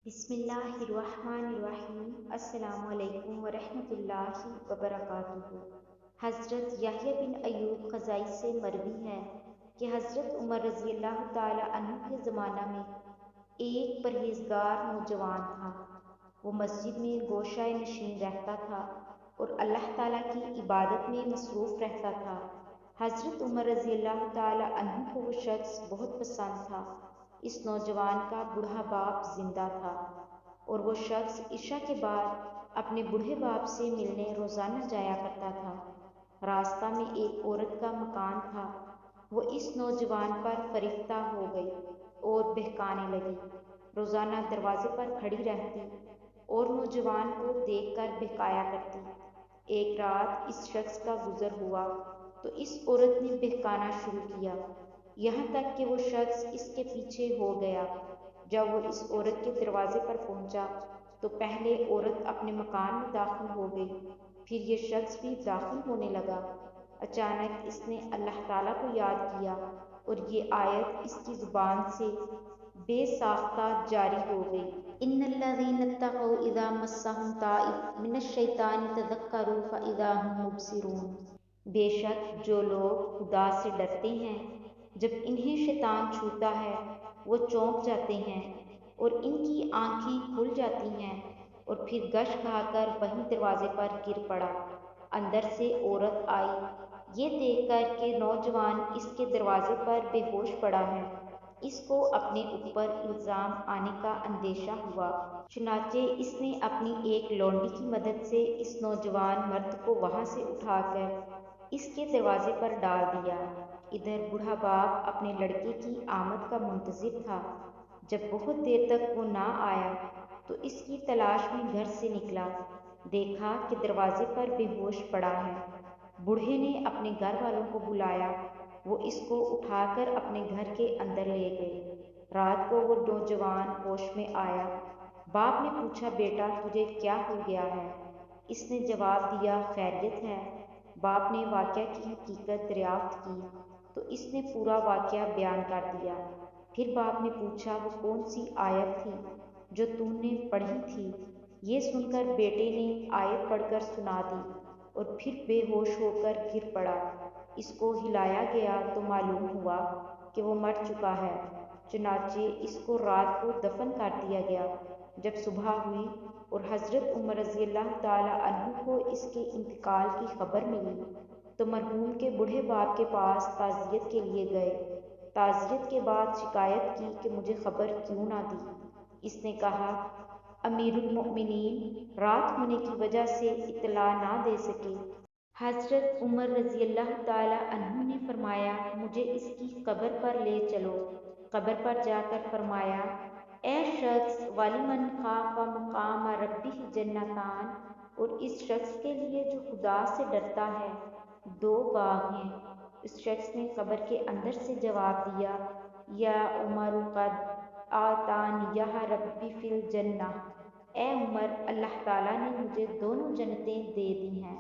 بسم اللہ الرحمن الرحیم۔ السلام علیکم ورحمۃ اللہ وبرکاتہ۔ حضرت یحییٰ بن ایوب خزائی سے مروی ہے کہ حضرت عمر رضی اللہ تعالی عنہ کے زمانہ میں ایک پرہیزگار نوجوان تھا۔ وہ مسجد میں گوشۂ نشین رہتا تھا اور اللہ تعالیٰ کی عبادت میں مصروف رہتا تھا۔ حضرت عمر رضی اللہ تعالی عنہ کو وہ شخص بہت پسند تھا۔ اس نوجوان کا بوڑھا باپ زندہ تھا اور وہ شخص عشاء کے بعد اپنے بوڑھے باپ سے ملنے روزانہ جایا کرتا تھا۔ راستہ میں ایک عورت کا مکان تھا۔ وہ اس نوجوان پر فریفتہ ہو گئی اور بہکانے لگی۔ روزانہ دروازے پر کھڑی رہتی اور نوجوان کو دیکھ کر بہکایا کرتی۔ ایک رات اس شخص کا گزر ہوا تو اس عورت نے بہکانا شروع کیا، یہاں تک کہ وہ شخص اس کے پیچھے ہو گیا۔ جب وہ اس عورت کے دروازے پر پہنچا تو پہلے عورت اپنے مکان میں داخل ہو گئی، پھر یہ شخص بھی داخل ہونے لگا۔ اچانک اس نے اللہ تعالیٰ کو یاد کیا اور یہ آیت اس کی زبان سے بے ساختہ جاری ہو گئی۔ ان الذین اتقوا اذا مسهم طائف من الشیطان تذکروا فاذا هم مبصرون۔ بے شک جو لوگ خدا سے ڈرتے ہیں جب انہیں شیطان چھوتا ہے وہ چونک جاتے ہیں اور ان کی آنکھیں کھل جاتی ہیں، اور پھر گش کھا کر وہیں دروازے پر گر پڑا۔ اندر سے عورت آئی، یہ دیکھ کر کہ نوجوان اس کے دروازے پر بے ہوش پڑا ہے۔ اس کو اپنے اوپر الزام آنے کا اندیشہ ہوا، چنانچہ اس نے اپنی ایک لونڈی کی مدد سے اس نوجوان مرد کو وہاں سے اٹھا کر اس کے دروازے پر ڈال دیا۔ ادھر بوڑھا باپ اپنے لڑکے کی آمد کا منتظر تھا۔ جب بہت دیر تک وہ نہ آیا تو اس کی تلاش میں گھر سے نکلا، دیکھا کہ دروازے پر بے ہوش پڑا ہے۔ بوڑھے نے اپنے گھر والوں کو بلایا، وہ اس کو اٹھا کر اپنے گھر کے اندر لے گئے۔ رات کو وہ نوجوان ہوش میں آیا۔ باپ نے پوچھا، بیٹا تجھے کیا ہو گیا ہے؟ اس نے جواب دیا، خیریت ہے۔ باپ نے واقعہ کی حقیقت دریافت کی تو اس نے پورا واقعہ بیان کر دیا۔ پھر باپ نے پوچھا، وہ کون سی آیت تھی جو تم نے پڑھی تھی؟ یہ سن کر بیٹے نے آیت پڑھ کر سنا دی اور پھر بے ہوش ہو کر گر پڑا۔ اس کو ہلایا گیا تو معلوم ہوا کہ وہ مر چکا ہے، چنانچہ اس کو رات کو دفن کر دیا گیا۔ جب صبح ہوئی اور حضرت عمر رضی اللہ تعالی عنہ کو اس کے انتقال کی خبر ملی تو مرحوم کے بوڑھے باپ کے پاس تعزیت کے لیے گئے۔ تعزیت کے بعد شکایت کی کہ مجھے خبر کیوں نہ دی؟ اس نے کہا، امیر المؤمنین رات ہونے کی وجہ سے اطلاع نہ دے سکے۔ حضرت عمر رضی اللہ تعالی عنہ نے فرمایا، مجھے اس کی قبر پر لے چلو۔ قبر پر جا کر فرمایا، اے شخص، وَلِمَنْ خَافَ مَقَامَ رَبِّهِ جَنَّتَانِ، اور اس شخص کے لیے جو خدا سے ڈرتا ہے دو باغ ہیں۔ اس شخص نے قبر کے اندر سے جواب دیا، یا عمر قد اعطانیہ ربی فی الجنہ، اے عمر اللہ تعالیٰ نے مجھے دونوں جنتیں دے دی ہیں۔